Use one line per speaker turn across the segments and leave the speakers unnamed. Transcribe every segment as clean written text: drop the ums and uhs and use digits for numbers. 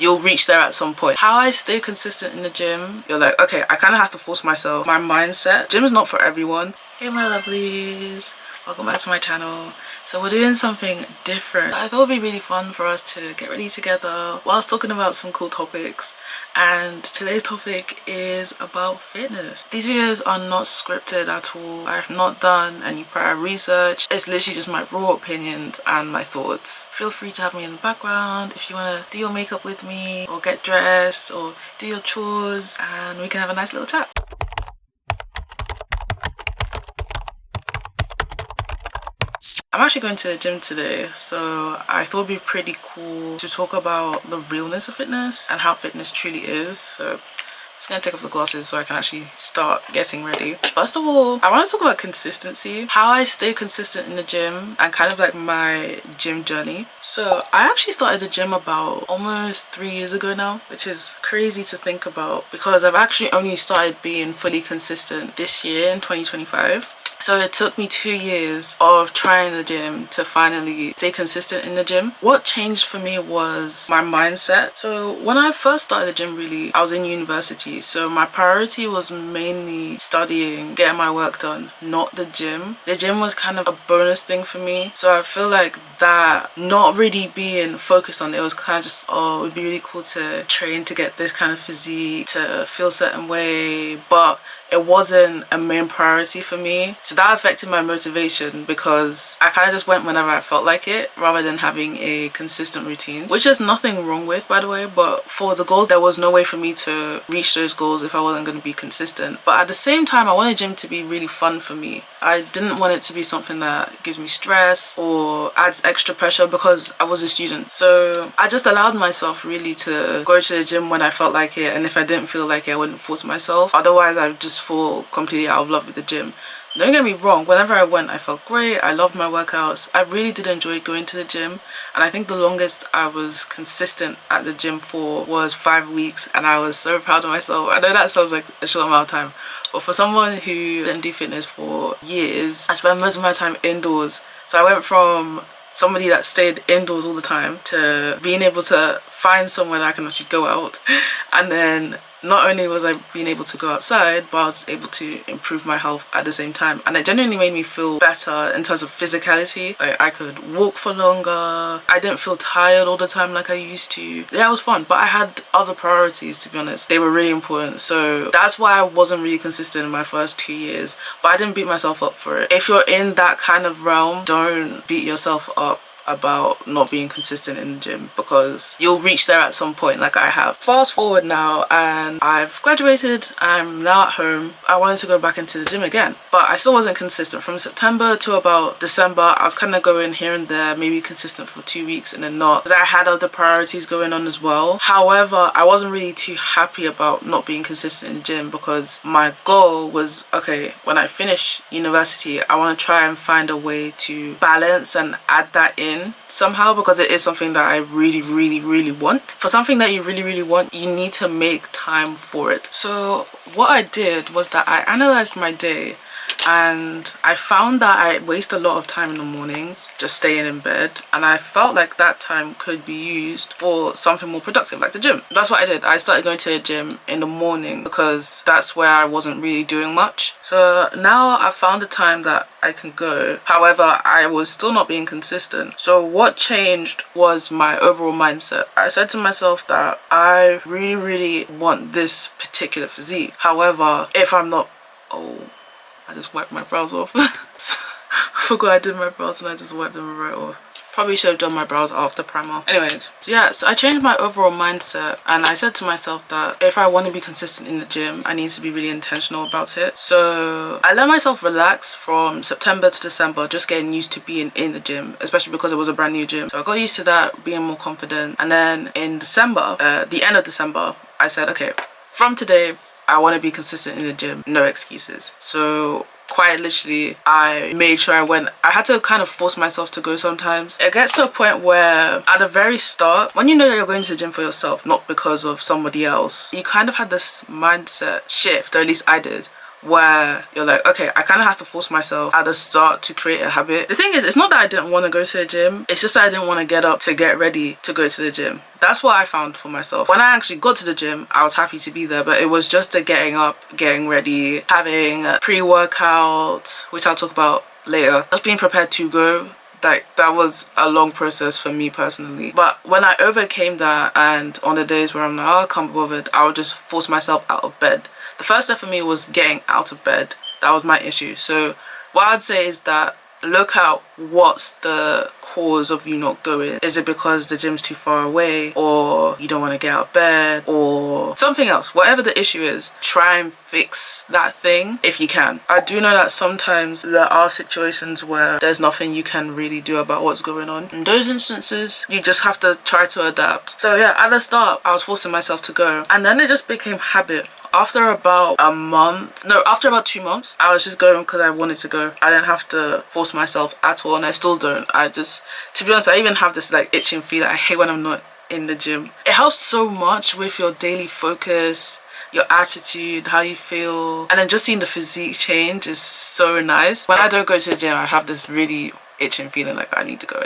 you'll reach there at some point. How I stay consistent in the gym, you're like, okay, I kind of have to force myself. My mindset, gym is not for everyone. Hey my lovelies, welcome back to my channel. So we're doing something different. I thought it'd be really fun for us to get ready together whilst talking about some cool topics. And today's topic is about fitness. These videos are not scripted at all. I have not done any prior research. It's literally just my raw opinions and my thoughts. Feel free to have me in the background if you want to do your makeup with me, or get dressed, or do your chores, and we can have a nice little chat. I'm actually going to the gym today, so I thought it'd be pretty cool to talk about the realness of fitness and how fitness truly is. So I'm just gonna take off the glasses so I can actually start getting ready. First of all, I want to talk about consistency, how I stay consistent in the gym, and kind of like my gym journey. So I actually started the gym about almost 3 years ago now, which is crazy to think about because I've actually only started being fully consistent this year in 2025. So it took me 2 years of trying the gym to finally stay consistent in the gym. What changed for me was my mindset. So when I first started the gym, really, I was in university. So my priority was mainly studying, getting my work done, not the gym. The gym was kind of a bonus thing for me. So I feel like that not really being focused on it was kind of just, oh, it would be really cool to train to get this kind of physique, to feel a certain way, but it wasn't a main priority for me. So that affected my motivation because I kind of just went whenever I felt like it rather than having a consistent routine, which there's nothing wrong with, by the way. But for the goals, there was no way for me to reach those goals if I wasn't going to be consistent. But at the same time, I wanted gym to be really fun for me. I didn't want it to be something that gives me stress or adds extra pressure because I was a student. So I just allowed myself really to go to the gym when I felt like it, and if I didn't feel like it, I wouldn't force myself. Otherwise, I would just fall completely out of love with the gym. Don't get me wrong, whenever I went, I felt great. I loved my workouts. I really did enjoy going to the gym, and I think the longest I was consistent at the gym for was 5 weeks, and I was so proud of myself. I know that sounds like a short amount of time, but for someone who didn't do fitness for years, I spent most of my time indoors. So I went from somebody that stayed indoors all the time to being able to find somewhere that I can actually go out. And then not only was I being able to go outside, but I was able to improve my health at the same time. And it genuinely made me feel better in terms of physicality. Like I could walk for longer. I didn't feel tired all the time like I used to. Yeah, it was fun, but I had other priorities, to be honest. They were really important. So that's why I wasn't really consistent in my first 2 years, but I didn't beat myself up for it. If you're in that kind of realm, don't beat yourself up about not being consistent in the gym because you'll reach there at some point, like I have. Fast forward now, and I've graduated. I'm now at home. I wanted to go back into the gym again, but I still wasn't consistent. From September to about December, I was kind of going here and there, maybe consistent for 2 weeks and then not, because I had other priorities going on as well. However, I wasn't really too happy about not being consistent in the gym because my goal was, okay, when I finish university, I want to try and find a way to balance and add that in somehow, because it is something that I really want. For something that you really want, you need to make time for it. So what I did was that I analyzed my day, and I found that I waste a lot of time in the mornings just staying in bed, and I felt like that time could be used for something more productive, like the gym. That's what I did. I started going to the gym in the morning because that's where I wasn't really doing much. So now I found a time that I can go. However, I was still not being consistent. So what changed was my overall mindset. I said to myself that I really want this particular physique. However, if I'm not, I just wiped my brows off. I forgot I did my brows and I just wiped them right off. Probably should have done my brows after primer. Anyways, yeah, so I changed my overall mindset, and I said to myself that if I want to be consistent in the gym, I need to be really intentional about it. So I let myself relax from September to December, just getting used to being in the gym, especially because it was a brand new gym. So I got used to that, being more confident. And then in December, the end of December, I said, okay, from today, I want to be consistent in the gym, no excuses. So quite literally, I made sure I went. I had to kind of force myself to go sometimes. It gets to a point where at the very start, when you know that you're going to the gym for yourself, not because of somebody else, you kind of had this mindset shift, or at least I did, where you're like, okay, I kind of have to force myself at the start to create a habit. The thing is, it's not that I didn't want to go to the gym, it's just that I didn't want to get up to get ready to go to the gym. That's what I found for myself. When I actually got to the gym, I was happy to be there, but it was just the getting up, getting ready, having a pre-workout, which I'll talk about later, just being prepared to go. Like, that was a long process for me personally. But when I overcame that, and on the days where I'm like, oh, I can't be bothered, I would just force myself out of bed. The first step for me was getting out of bed. That was my issue. So what I'd say is that look at what's the cause of you not going. Is it because the gym's too far away, or you don't want to get out of bed, or something else? Whatever the issue is, try and fix that thing if you can. I do know that sometimes there are situations where there's nothing you can really do about what's going on. In those instances, you just have to try to adapt. So yeah, at the start, I was forcing myself to go, and then it just became habit. After about 2 months, I was just going because I wanted to go. I didn't have to force myself at all, and I still don't. To be honest, I even have this like itching feeling. I hate when I'm not in the gym. It helps so much with your daily focus, your attitude, how you feel, and then just seeing the physique change is so nice. When I don't go to the gym, I have this really itching feeling like I need to go.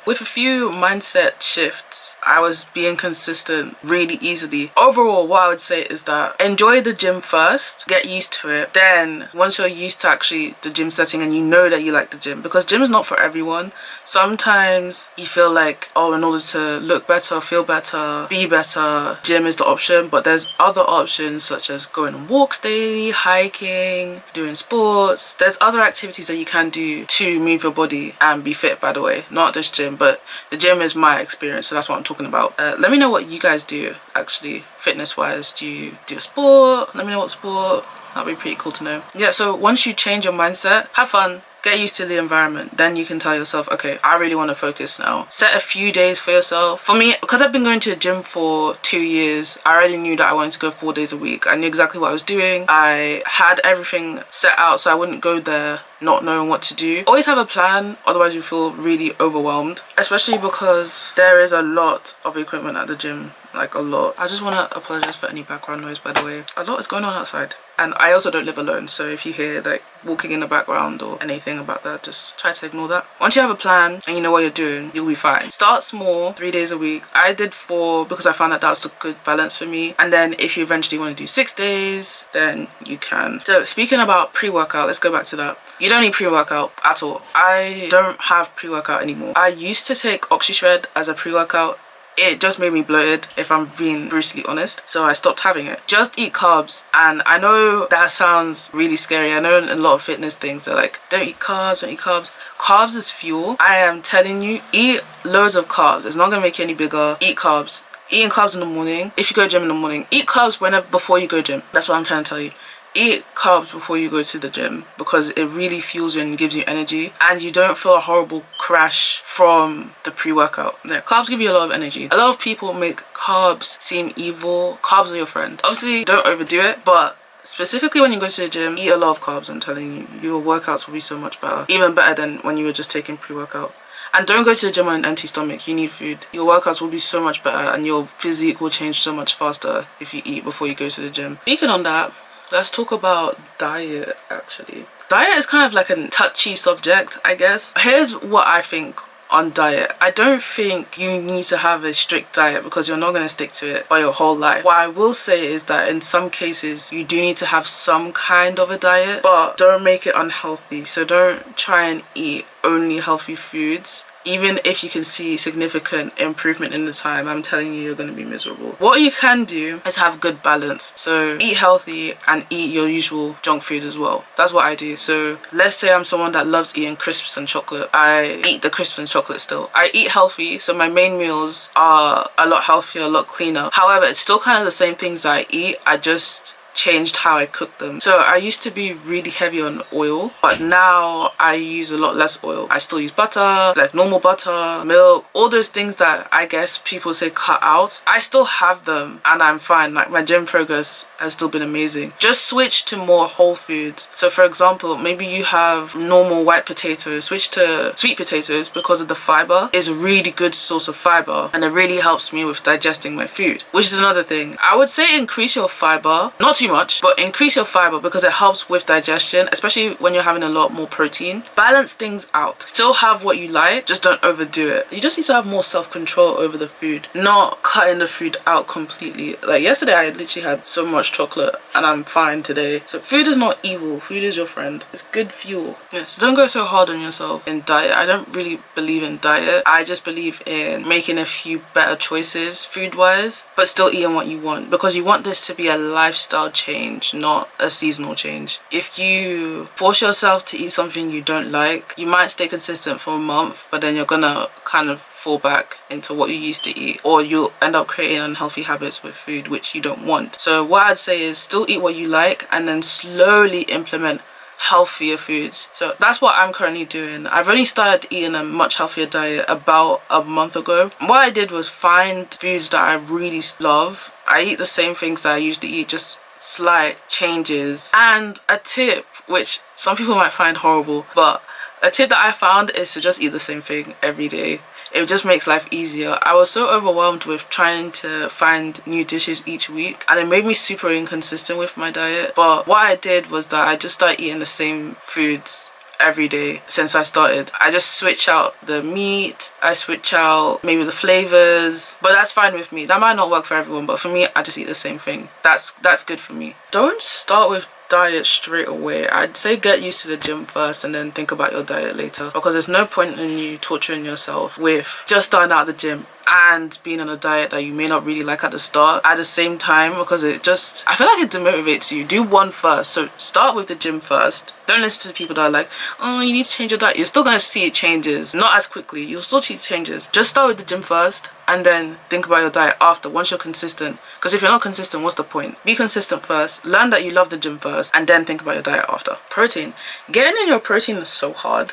With a few mindset shifts, I was being consistent really easily. Overall, what I would say is that enjoy the gym first, get used to it. Then once you're used to actually the gym setting and you know that you like the gym, because gym is not for everyone. Sometimes you feel like, oh, in order to look better, feel better, be better, gym is the option. But there's other options such as going on walks daily, hiking, doing sports. There's other activities that you can do to move your body and be fit, by the way, not this gym, but the gym is my experience, so that's what I'm talking about. Let me know what you guys do actually fitness wise. Do you do a sport? Let me know what sport. That'd be pretty cool to know. Yeah, so once you change your mindset, have fun, get used to the environment, then you can tell yourself, okay, I really want to focus now. Set a few days for yourself. For me, because I've been going to the gym for 2 years, I already knew that I wanted to go 4 days a week. I knew exactly what I was doing. I had everything set out so I wouldn't go there not knowing what to do. Always have a plan, otherwise you feel really overwhelmed, especially because there is a lot of equipment at the gym, like a lot. I just want to apologize for any background noise, by the way. A lot is going on outside, and I also don't live alone, so if you hear like walking in the background or anything about that, just try to ignore that. Once you have a plan and you know what you're doing, you'll be fine. Start small, 3 days a week. I did 4 because I found that that's a good balance for me, and then if you eventually want to do 6 days, then you can. So speaking about pre-workout, let's go back to that. You don't need pre-workout at all. I don't have pre-workout anymore. I used to take OxyShred as a pre-workout. It just made me bloated, if I'm being brutally honest, so I stopped having it. Just eat carbs. And I know that sounds really scary. I know in a lot of fitness things they're like, don't eat carbs, don't eat carbs. Carbs is fuel. I am telling you, eat loads of carbs. It's not gonna make you any bigger. Eat carbs. Eating carbs in the morning. If you go gym in the morning, eat carbs before you go gym. That's what I'm trying to tell you. Eat carbs before you go to the gym, because it really fuels you and gives you energy, and you don't feel a horrible crash from the pre-workout. Yeah, carbs give you a lot of energy. A lot of people make carbs seem evil. Carbs are your friend. Obviously, don't overdo it, but specifically when you go to the gym, eat a lot of carbs. I'm telling you, your workouts will be so much better. Even better than when you were just taking pre-workout. And don't go to the gym on an empty stomach. You need food. Your workouts will be so much better, and your physique will change so much faster if you eat before you go to the gym. Speaking on that, let's talk about diet, actually. Diet is kind of like a touchy subject, I guess. Here's what I think on diet. I don't think you need to have a strict diet, because you're not going to stick to it for your whole life. What I will say is that in some cases, you do need to have some kind of a diet, but don't make it unhealthy. So don't try and eat only healthy foods. Even if you can see significant improvement in the time, I'm telling you, you're going to be miserable. What you can do is have good balance. So eat healthy and eat your usual junk food as well. That's what I do. So let's say I'm someone that loves eating crisps and chocolate. I eat the crisps and chocolate still. I eat healthy, so my main meals are a lot healthier, a lot cleaner. However, it's still kind of the same things that I eat. I just changed how I cook them. So I used to be really heavy on oil, but now I use a lot less oil. I still use butter, like normal butter, milk, all those things that I guess people say cut out. I still have them and I'm fine. Like, my gym progress has still been amazing. Just switch to more whole foods. So for example, maybe you have normal white potatoes, switch to sweet potatoes, because of the fiber. It's a really good source of fiber, and it really helps me with digesting my food, which is another thing. I would say increase your fiber, not too too much, but increase your fiber because it helps with digestion, especially when you're having a lot more protein. Balance things out. Still have what you like, just don't overdo it. You just need to have more self-control over the food, not cutting the food out completely. Like yesterday I literally had so much chocolate and I'm fine today. So food is not evil, food is your friend. It's good fuel. Yeah, so don't go so hard on yourself in diet. I don't really believe in diet. I just believe in making a few better choices food-wise, but still eating what you want, because you want this to be a lifestyle change, not a seasonal change. If you force yourself to eat something you don't like, you might stay consistent for a month, but then you're gonna kind of fall back into what you used to eat, or you'll end up creating unhealthy habits with food which you don't want. So what I'd say is still eat what you like and then slowly implement healthier foods. So that's what I'm currently doing. I've only started eating a much healthier diet about a month ago. What I did was find foods that I really love. I eat the same things that I usually eat, just slight changes. And a tip, which some people might find horrible, but a tip that I found is to just eat the same thing every day. It just makes life easier. I was so overwhelmed with trying to find new dishes each week, and it made me super inconsistent with my diet. But what I did was that I just started eating the same foods every day since I started. I just switch out the meat, I switch out maybe the flavors, but that's fine with me. That might not work for everyone, but for me, I just eat the same thing. That's good for me. Don't start with diet straight away. I'd say get used to the gym first and then think about your diet later, because there's no point in you torturing yourself with just starting out the gym and being on a diet that you may not really like at the start at the same time, because I feel like it demotivates you. Do one first. So start with the gym first. Don't listen to people that are like, oh, you need to change your diet. You're still going to see changes, not as quickly. You'll still see changes. Just start with the gym first and then think about your diet after, once you're consistent. Because if you're not consistent, what's the point? Be consistent first, learn that you love the gym first, and then think about your diet after. Protein. Getting in your protein is so hard.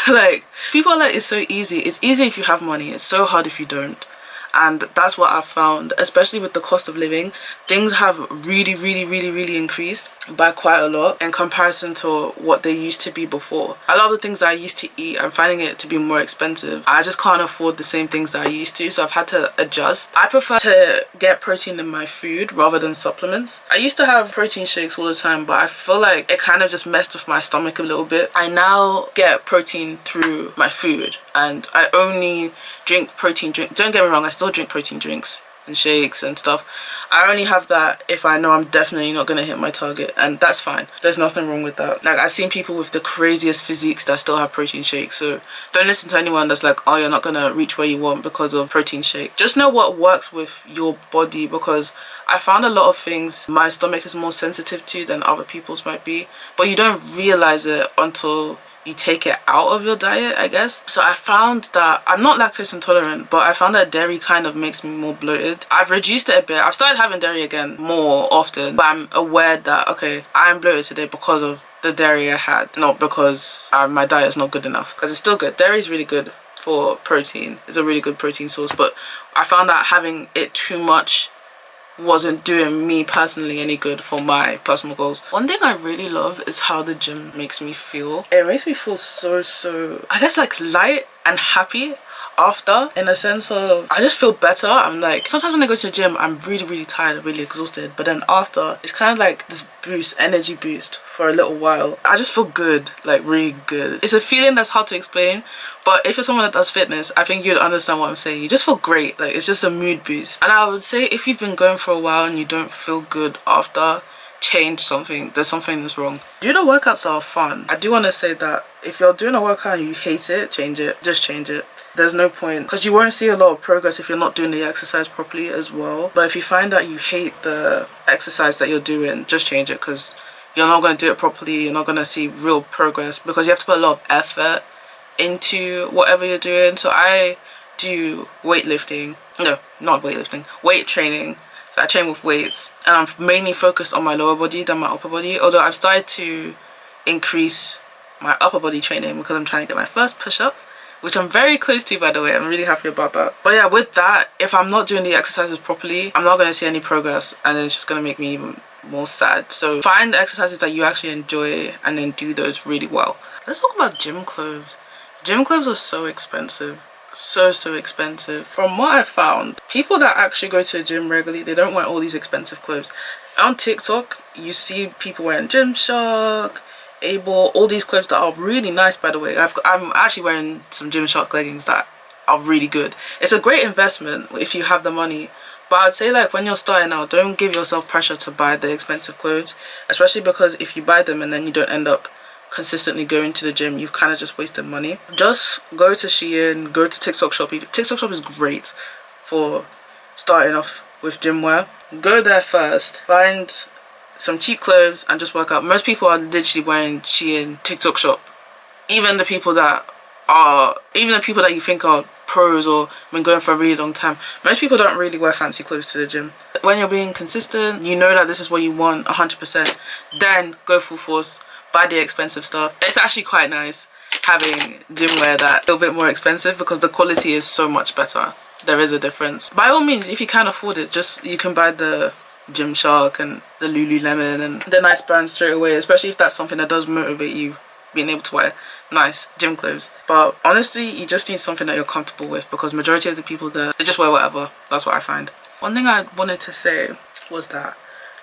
Like, people are like, it's so easy. It's easy if you have money. It's so hard if you don't. And that's what I've found, especially with the cost of living. Things have really increased by quite a lot in comparison to what they used to be before. A lot of the things that I used to eat, I'm finding it to be more expensive. I just can't afford the same things that I used to, so I've had to adjust. I prefer to get protein in my food rather than supplements. I used to have protein shakes all the time, but I feel like it kind of just messed with my stomach a little bit. I now get protein through my food, and I only drink protein drinks. Don't get me wrong, I still drink protein drinks and shakes and stuff. I only have that if I know I'm definitely not gonna hit my target, and that's fine. There's nothing wrong with that. Like, I've seen people with the craziest physiques that still have protein shakes, so don't listen to anyone that's like, oh, you're not gonna reach where you want because of protein shake. Just know what works with your body, because I found a lot of things my stomach is more sensitive to than other people's might be, but you don't realize it until you take it out of your diet, I guess. So I found that I'm not lactose intolerant, but I found that dairy kind of makes me more bloated. I've reduced it a bit. I've started having dairy again more often, but I'm aware that, okay, I'm bloated today because of the dairy I had, not because my diet is not good enough, because it's still good. Dairy is really good for protein. It's a really good protein source, but I found that having it too much wasn't doing me personally any good for my personal goals. One thing I really love is how the gym makes me feel. It makes me feel so, I guess, like light and happy after, in a sense of I just feel better. I'm like, sometimes when I go to the gym, I'm really tired, really exhausted, but then after, it's kind of like this boost, energy boost for a little while. I just feel good, like really good. It's a feeling that's hard to explain, but if you're someone that does fitness, I think you'd understand what I'm saying. You just feel great. Like, it's just a mood boost. And I would say if you've been going for a while and you don't feel good after, change something. There's something that's wrong. Do the workouts that are fun. I do want to say that if you're doing a workout and you hate it, change it. Just change it. There's no point, because you won't see a lot of progress if you're not doing the exercise properly as well. But if you find that you hate the exercise that you're doing, just change it, because you're not going to do it properly. You're not going to see real progress, because you have to put a lot of effort into whatever you're doing. So I do weightlifting. No, not weightlifting. Weight training. So I train with weights, and I'm mainly focused on my lower body than my upper body. Although I've started to increase my upper body training because I'm trying to get my first push-up, which I'm very close to, by the way. I'm really happy about that. But yeah, with that, if I'm not doing the exercises properly, I'm not going to see any progress, and it's just going to make me even more sad. So find the exercises that you actually enjoy and then do those really well. Let's talk about gym clothes. Gym clothes are so expensive. So expensive. From what I found, people that actually go to the gym regularly, they don't wear all these expensive clothes. On TikTok, you see people wearing Gymshark, Able, all these clothes that are really nice, by the way. I'm actually wearing some Gymshark leggings that are really good. It's a great investment if you have the money. But I'd say, like, when you're starting out, don't give yourself pressure to buy the expensive clothes, especially because if you buy them and then you don't end up consistently going to the gym, you've kind of just wasted money. Just go to Shein, go to TikTok Shop. TikTok Shop is great for starting off with gym wear. Go there first, find some cheap clothes and just work out. Most people are literally wearing Shein, TikTok Shop. Even the people that you think are pros or been going for a really long time, most people don't really wear fancy clothes to the gym. When you're being consistent, you know that this is what you want 100%, then go full force, buy the expensive stuff. It's actually quite nice having gym wear that's a little bit more expensive because the quality is so much better. There is a difference. By all means, if you can't afford it, you can buy the Gymshark and the Lululemon and the nice brands straight away, especially if that's something that does motivate you, being able to wear nice gym clothes. But honestly, you just need something that you're comfortable with, because majority of the people there, they just wear whatever. That's what I find. One thing I wanted to say was that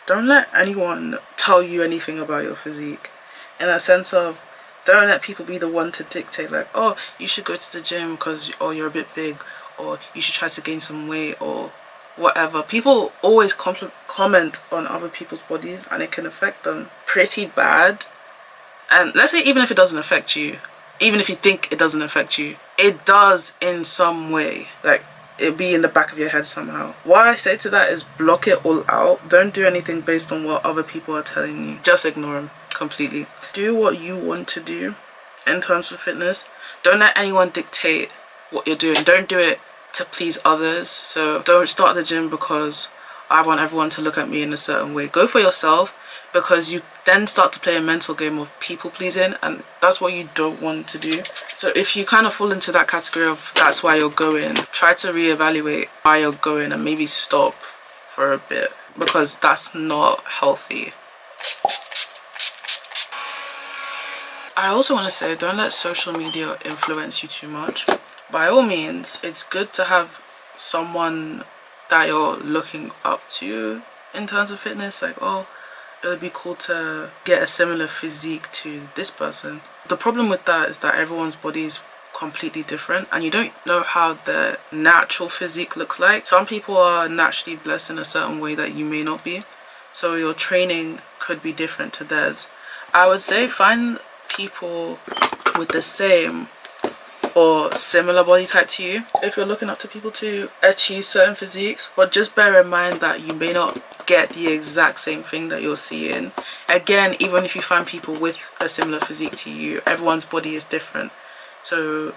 don't let anyone tell you anything about your physique, in a sense of don't let people be the one to dictate, like, oh, you should go to the gym because you're a bit big, or you should try to gain some weight, or whatever. People always comment on other people's bodies, and it can affect them pretty bad. And let's say even if it doesn't affect you, even if you think it doesn't affect you, it does in some way. Like, it be in the back of your head somehow. What I say to that is block it all out. Don't do anything based on what other people are telling you. Just ignore them completely. Do what you want to do in terms of fitness. Don't let anyone dictate what you're doing. Don't do it to please others. So don't start the gym because I want everyone to look at me in a certain way. Go for yourself, because you then start to play a mental game of people pleasing, and that's what you don't want to do. So if you kind of fall into that category of that's why you're going, try to reevaluate why you're going and maybe stop for a bit, because that's not healthy. I also want to say, don't let social media influence you too much. By all means, it's good to have someone that you're looking up to in terms of fitness, like, oh, it would be cool to get a similar physique to this person. The problem with that is that everyone's body is completely different, and you don't know how their natural physique looks like. Some people are naturally blessed in a certain way that you may not be, so your training could be different to theirs. I would say find people with the same or similar body type to you if you're looking up to people to achieve certain physiques, but just bear in mind that you may not get the exact same thing that you're seeing. Again, even if you find people with a similar physique to you, everyone's body is different, so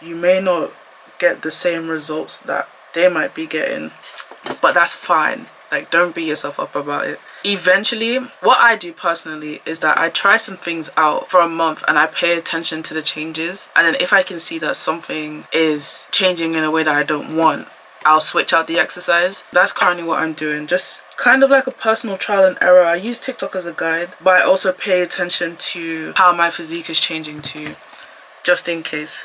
you may not get the same results that they might be getting, but that's fine. Like, don't beat yourself up about it. Eventually, what I do personally is that I try some things out for a month and I pay attention to the changes, and then if I can see that something is changing in a way that I don't want, I'll switch out the exercise. That's currently what I'm doing, just kind of like a personal trial and error. I use TikTok as a guide, but I also pay attention to how my physique is changing too, just in case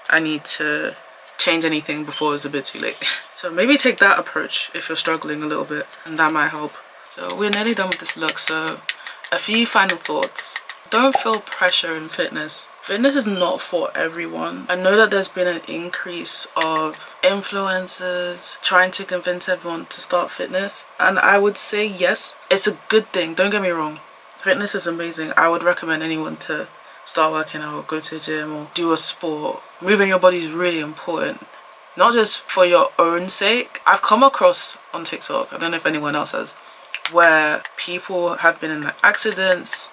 I need to change anything before it's a bit too late. So maybe take that approach if you're struggling a little bit, and that might help. So we're nearly done with this look, so a few final thoughts. Don't feel pressure in fitness. Fitness is not for everyone. I know that there's been an increase of influencers trying to convince everyone to start fitness, and I would say yes, it's a good thing, don't get me wrong. Fitness is amazing. I would recommend anyone to start working out, go to the gym, or do a sport. Moving your body is really important, not just for your own sake. I've come across on TikTok, I don't know if anyone else has, where people have been in like accidents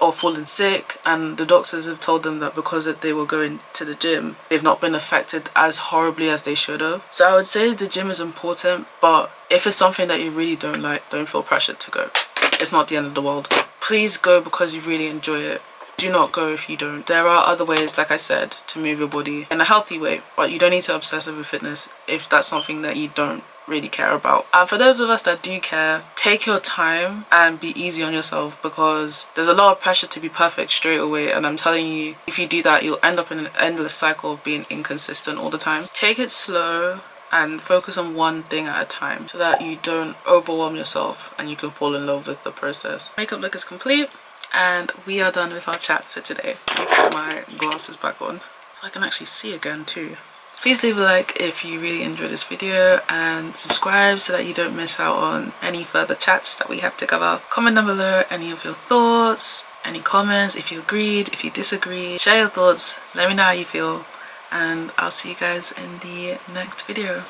or fallen sick, and the doctors have told them that because they were going to the gym, they've not been affected as horribly as they should have. So I would say the gym is important, but if it's something that you really don't like, don't feel pressured to go. It's not the end of the world. Please go because you really enjoy it. Do not go if you don't. There are other ways, like I said, to move your body in a healthy way, but you don't need to obsess over fitness if that's something that you don't really care about. And for those of us that do care, take your time and be easy on yourself, because there's a lot of pressure to be perfect straight away, and I'm telling you, if you do that, you'll end up in an endless cycle of being inconsistent all the time. Take it slow, and focus on one thing at a time so that you don't overwhelm yourself and you can fall in love with the process. Makeup look is complete and we are done with our chat for today. Let me put my glasses back on so I can actually see again too. Please leave a like if you really enjoyed this video and subscribe so that you don't miss out on any further chats that we have to cover. Comment down below any of your thoughts, any comments, if you agreed, if you disagreed. Share your thoughts, let me know how you feel, and I'll see you guys in the next video.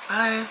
Bye.